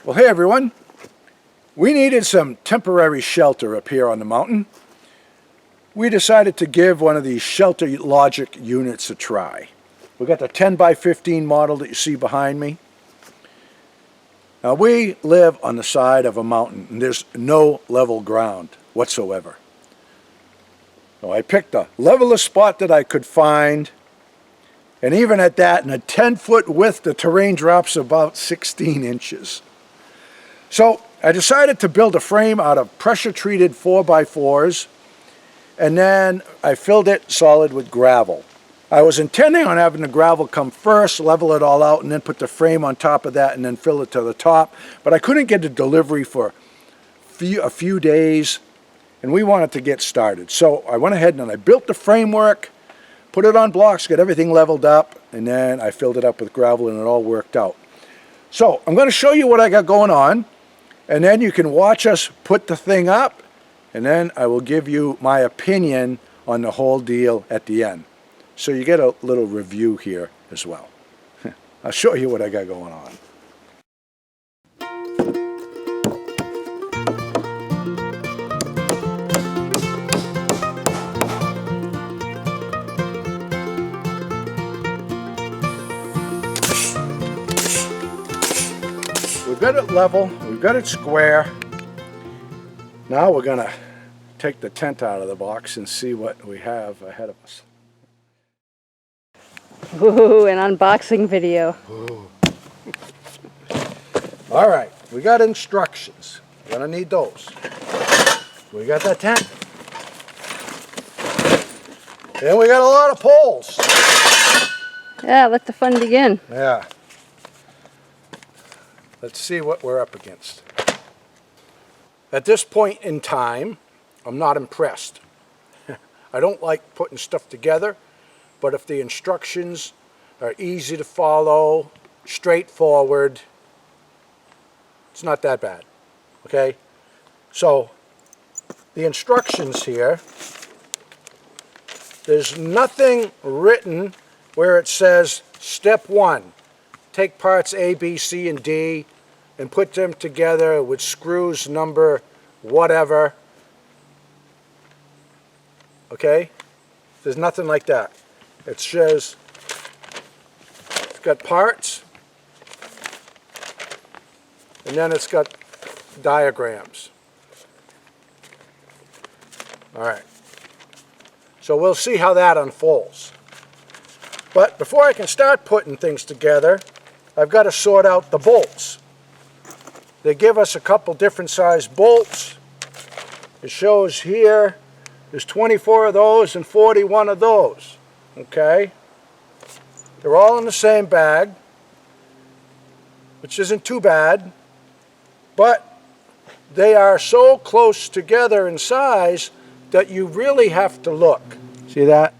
Well, hey everyone. We needed some temporary shelter up here on the mountain. We decided to give one of these Shelter Logic units a try. We got the 10 by 15 model that you see behind me. Now we live on the side of a mountain and there's no level ground whatsoever. So I picked the levelest spot that I could find, and even at that, in a 10-foot width, the terrain drops about 16 inches. So I decided to build a frame out of pressure-treated 4x4s, and then I filled it solid with gravel. I was intending on having the gravel come first, level it all out, and then put the frame on top of that and then fill it to the top. But I couldn't get a delivery for a few days, and we wanted to get started. So I went ahead and I built the framework, put it on blocks, got everything leveled up, and then I filled it up with gravel and it all worked out. So I'm going to show you what I got going on, and then you can watch us put the thing up, and then I will give you my opinion on the whole deal at the end. So you get a little review here as well. I'll show you what I got going on. We've got it level, we've got it square. Now we're going to take the tent out of the box and see what we have ahead of us. Ooh, an unboxing video. Ooh. All right, we got instructions. We're going to need those. We got that tent. And we got a lot of poles. Yeah, let the fun begin. Yeah. Let's see what we're up against. At this point in time, I'm not impressed. I don't like putting stuff together, but if the instructions are easy to follow, straightforward, it's not that bad, okay? So, the instructions here, there's nothing written where it says, step 1, take parts A, B, C, and D, and put them together with screws number whatever. Okay? There's nothing like that. It says it's got parts, and then it's got diagrams. Alright. So we'll see how that unfolds. But before I can start putting things together, I've got to sort out the bolts. They give us a couple different size bolts. It shows here there's 24 of those and 41 of those. Okay? They're all in the same bag, which isn't too bad, but they are so close together in size that you really have to look. See that?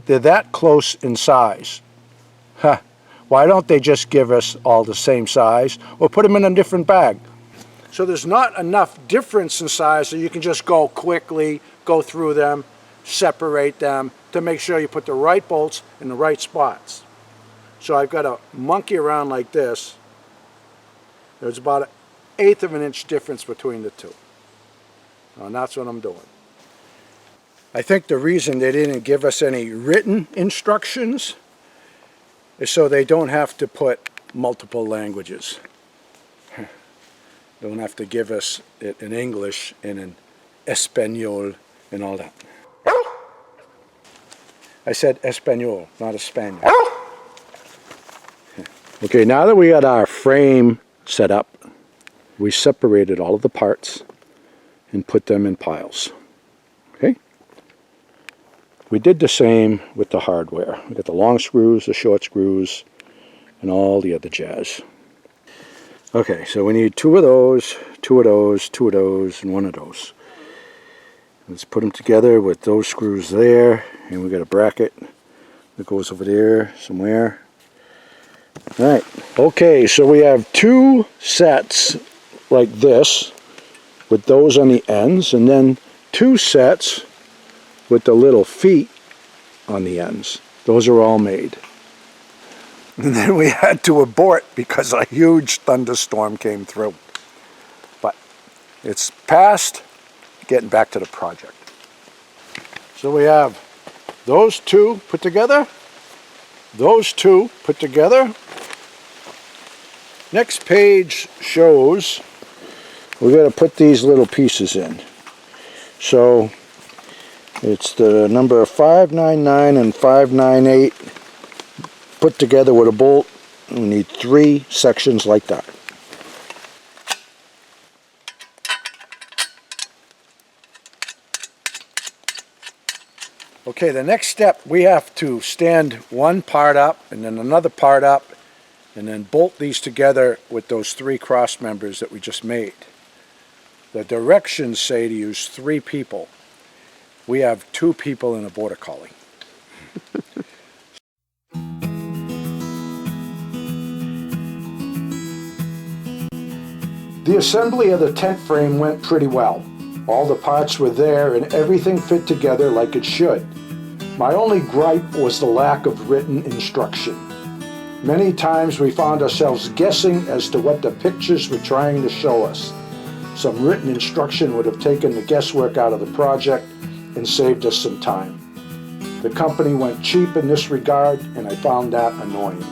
They're that close in size. Huh. Why don't they just give us all the same size or put them in a different bag? So there's not enough difference in size so you can just go quickly, go through them, separate them to make sure you put the right bolts in the right spots. So I've got to monkey around like this. There's about 1/8 of an inch difference between the two. And that's what I'm doing. I think the reason they didn't give us any written instructions is so they don't have to put multiple languages. They don't have to give us it in English and in Espanol and all that. I said Espanol, not Espanol. Okay, now that we got our frame set up, we separated all of the parts and put them in piles. Okay? We did the same with the hardware. We got the long screws, the short screws, and all the other jazz. Okay, so we need 2 of those, 2 of those, 2 of those, and 1 of those. Let's put them together with those screws there, and we got a bracket that goes over there somewhere. Alright, okay, so we have 2 sets like this with those on the ends, and then 2 sets with the little feet on the ends. Those are all made. And then we had to abort because a huge thunderstorm came through. But it's past, getting back to the project. So we have those two put together, those two put together. Next page shows we're going to put these little pieces in. So it's the number 599 and 598 put together with a bolt. We need 3 sections like that. Okay, the next step, we have to stand one part up and then another part up and then bolt these together with those 3 cross members that we just made. The directions say to use 3 people. We have 2 people and a border collie. The assembly of the tent frame went pretty well. All the parts were there and everything fit together like it should. My only gripe was the lack of written instruction. Many times we found ourselves guessing as to what the pictures were trying to show us. Some written instruction would have taken the guesswork out of the project and saved us some time. The company went cheap in this regard, and I found that annoying.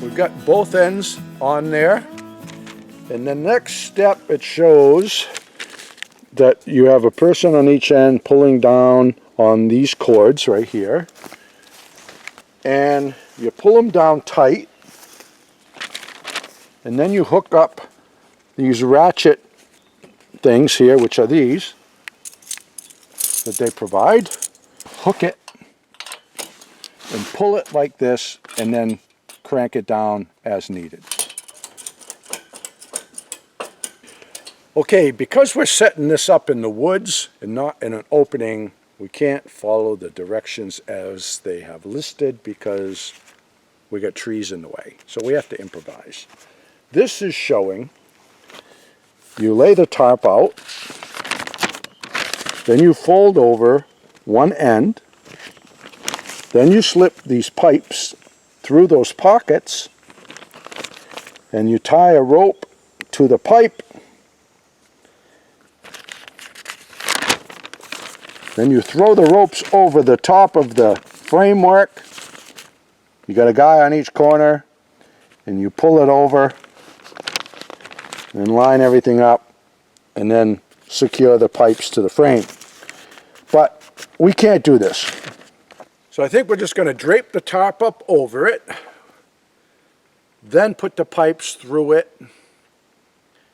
We've got both ends on there, and the next step, it shows that you have a person on each end pulling down on these cords right here, and you pull them down tight, and then you hook up these ratchet things here, which are these that they provide. Hook it and pull it like this, and then crank it down as needed. Okay, because we're setting this up in the woods and not in an opening, we can't follow the directions as they have listed because we got trees in the way. So we have to improvise. This is showing you lay the tarp out, then you fold over one end, then you slip these pipes through those pockets, and you tie a rope to the pipe, then you throw the ropes over the top of the framework. You got a guy on each corner, and you pull it over and line everything up and then secure the pipes to the frame. But we can't do this. So I think we're just going to drape the tarp up over it, then put the pipes through it,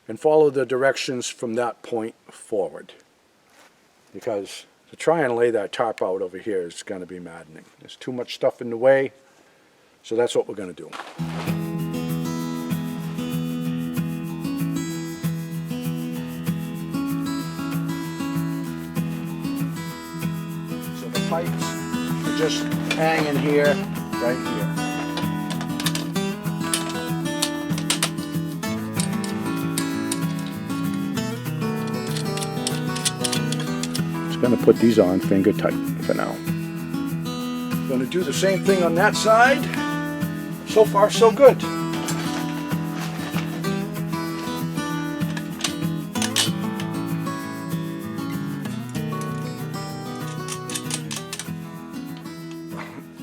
and follow the directions from that point forward. Because to try and lay that tarp out over here is going to be maddening. There's too much stuff in the way, so that's what we're going to do. So the pipes just hanging here, right here. Just going to put these on finger tight for now. Going to do the same thing on that side. So far, so good.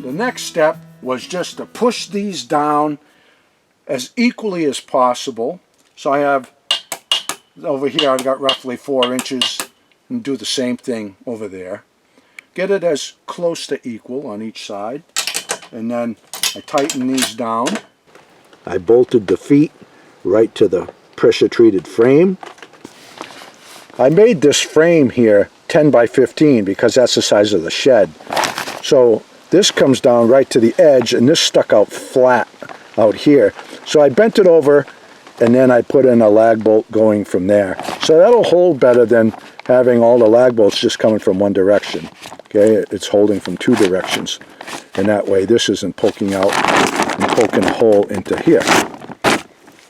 The next step was just to push these down as equally as possible. So I have, over here I've got roughly 4 inches, and do the same thing over there. Get it as close to equal on each side, and then I tighten these down. I bolted the feet right to the pressure treated frame. I made this frame here 10 by 15 because that's the size of the shed. So this comes down right to the edge, and this stuck out flat out here. So I bent it over, and then I put in a lag bolt going from there. So that'll hold better than having all the lag bolts just coming from one direction. Okay, it's holding from two directions. And that way this isn't poking out and poking a hole into here.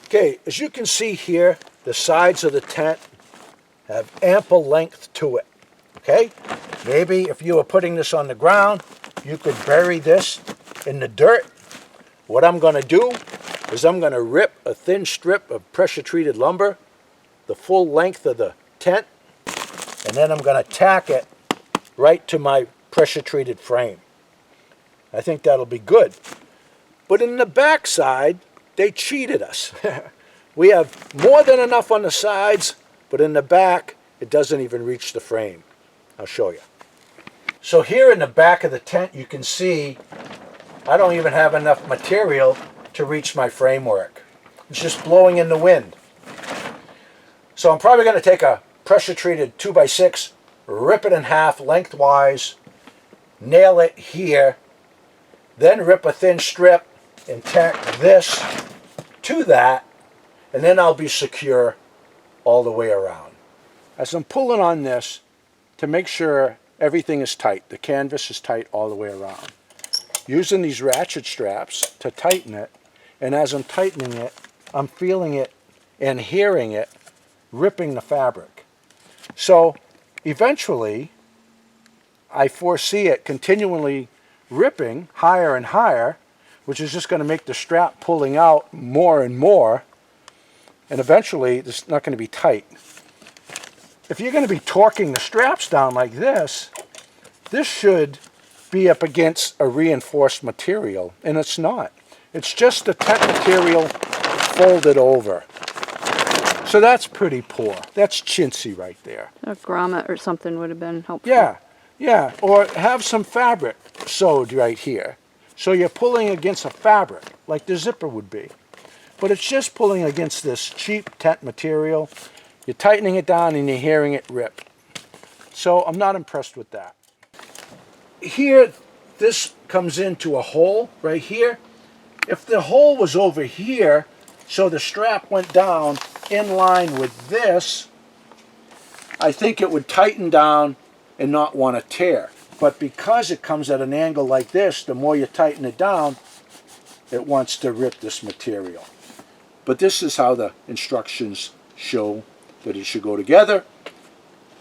Okay, as you can see here, the sides of the tent have ample length to it. Okay, maybe if you were putting this on the ground, you could bury this in the dirt. What I'm going to do is I'm going to rip a thin strip of pressure treated lumber the full length of the tent, and then I'm going to tack it right to my pressure treated frame. I think that'll be good. But in the back side, they cheated us. We have more than enough on the sides, but in the back, it doesn't even reach the frame. I'll show you. So here in the back of the tent, you can see I don't even have enough material to reach my framework. It's just blowing in the wind. So I'm probably going to take a pressure treated 2x6, rip it in half lengthwise, nail it here, then rip a thin strip and tack this to that, and then I'll be secure all the way around. As I'm pulling on this to make sure everything is tight, the canvas is tight all the way around. Using these ratchet straps to tighten it, and as I'm tightening it, I'm feeling it and hearing it ripping the fabric. So eventually, I foresee it continually ripping higher and higher, which is just going to make the strap pulling out more and more, and eventually it's not going to be tight. If you're going to be torquing the straps down like this should be up against a reinforced material, and it's not. It's just the tent material folded over. So that's pretty poor. That's chintzy right there. A grommet or something would have been helpful. Yeah, or have some fabric sewed right here. So you're pulling against a fabric, like the zipper would be. But it's just pulling against this cheap tent material. You're tightening it down and you're hearing it rip. So I'm not impressed with that. Here, this comes into a hole right here. If the hole was over here, so the strap went down in line with this, I think it would tighten down and not want to tear. But because it comes at an angle like this, the more you tighten it down, it wants to rip this material. But this is how the instructions show that it should go together,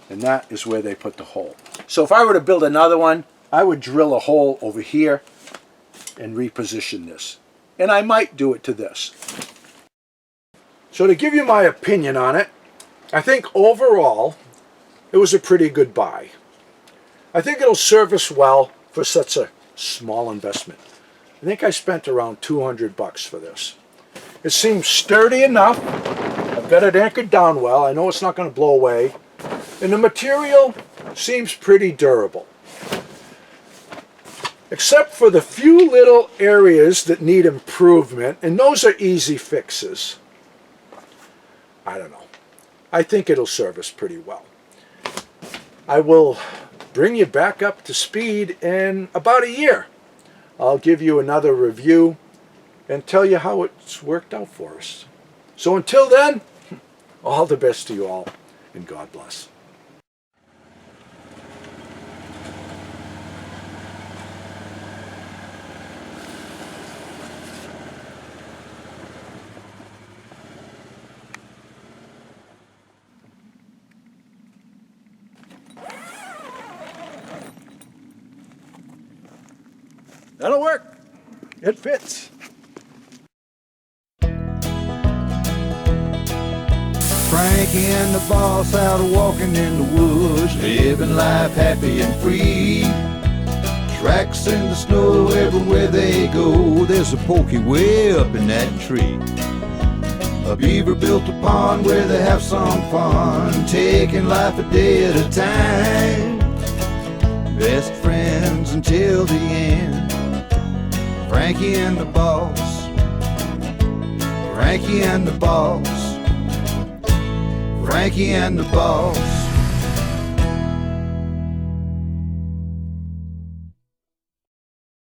and that is where they put the hole. So if I were to build another one, I would drill a hole over here and reposition this. And I might do it to this. So to give you my opinion on it, I think overall it was a pretty good buy. I think it'll serve us well for such a small investment. I think I spent around $200 for this. It seems sturdy enough. I've got it anchored down well. I know it's not going to blow away. And the material seems pretty durable. Except for the few little areas that need improvement, and those are easy fixes. I don't know. I think it'll serve us pretty well. I will bring you back up to speed in about a year. I'll give you another review and tell you how it's worked out for us. So until then, all the best to you all, and God bless. That'll work. It fits. Frankie and the boss out walking in the woods, living life happy and free. Tracks in the snow everywhere they go. There's a pokey way up in that tree. A beaver built a pond where they have some fun, taking life a day at a time. Best friends until the end. Frankie and the boss. Frankie and the boss. Frankie and the boss.